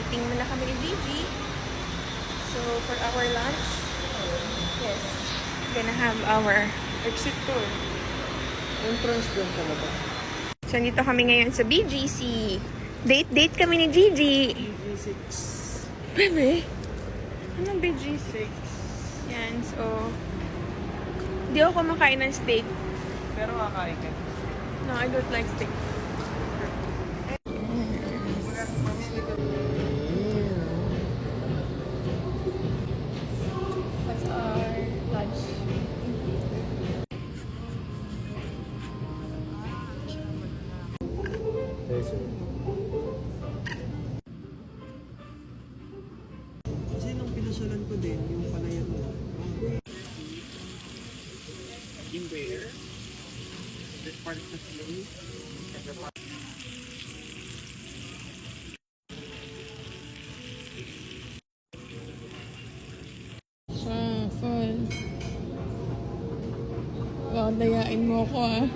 waiting muna kami ni Gigi. So, for our lunch, yes, gonna have our Exit to eh. Entrance doon talaga. So, dito kami ngayon sa BGC. Date kami ni Gigi. BG6. Bebe? Anong BG6? Yan, so... Hindi ako kumakain ng steak. Pero kakain ka. No, I don't like steak. That's our lunch. Kasi nung pinasyalan ko din, yung palayan mo. In where? This part of the place. Full. Wow, dayain mo ko ah.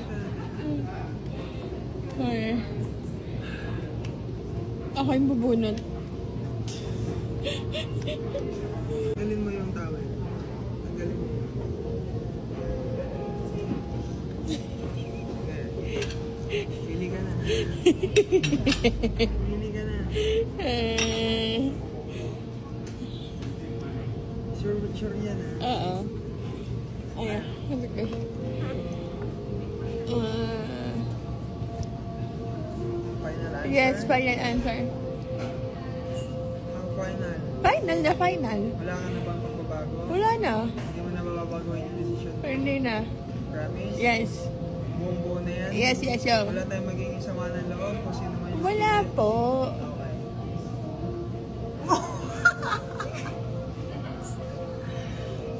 Okay. Ako yung bubunot. Tanggalin mo yung towel. Tanggalin mo. Pili ka na. Pili ka na. Sure yan ah. Oo. Ayan. Halika. Final answer? Yes, final answer. Ang final. Final na final. Wala ka na bang pagbabago? Wala na. Hindi mo na bababagohin yung decision. Pero hindi na. Promise? Yes. Buong buo na yan? Yes, yo. Wala tayong magiging sama ng loob kung sino man yung Wala po. Okay.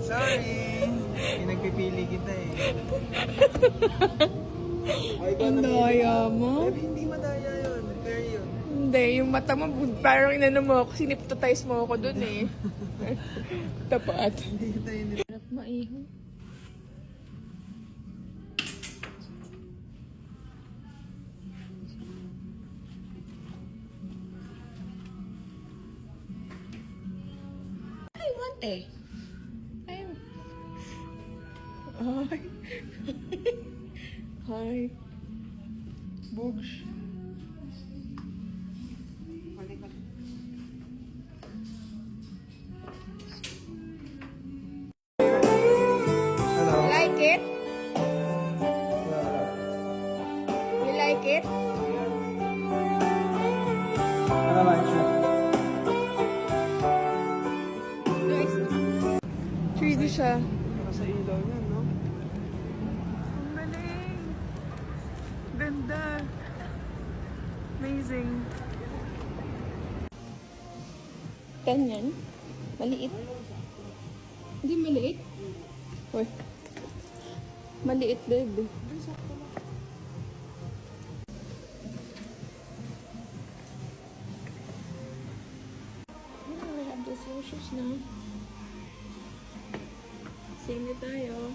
Sorry! Pinagpipili kita eh. Ay, ba Ang daya mo. Hindi madaya yun. Fair yun. Hindi, yung mata mo, parang inano mo ako, siniptotize mo ako dun eh. Tapat. Hindi kita yun. Harap maiho. I want eh. Hi. Hi. Bugs. Hello? Like it? You like it? Ano ba siya? Nice. 3D siya. Nasa ilaw yan, no? Ang galing. Ganda. Amazing. Ganyan? Maliit? Hindi maliit? Uy. Maliit, baby. I have the same shoes na. Same na tayo.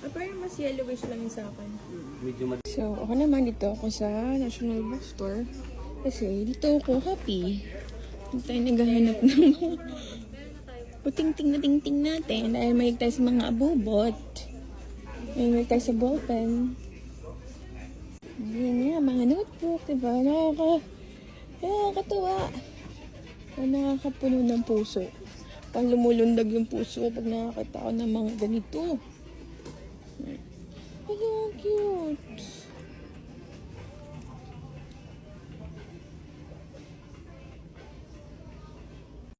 Parang mas yellowish lang yung sa akin. So, ako naman dito ako sa National Bookstore. Kasi dito ako happy. Dito tayo naghahanap ng puting-ting na ting-ting natin. Dahil may tayo sa mga abubot. May tayo sa ballpen. Ayan nga, mga notebook, diba? Nakakatuwa. Nakakapuno ng puso. Pang lumulundag yung puso pag nakakita ko ng mga ganito. Hello, cute.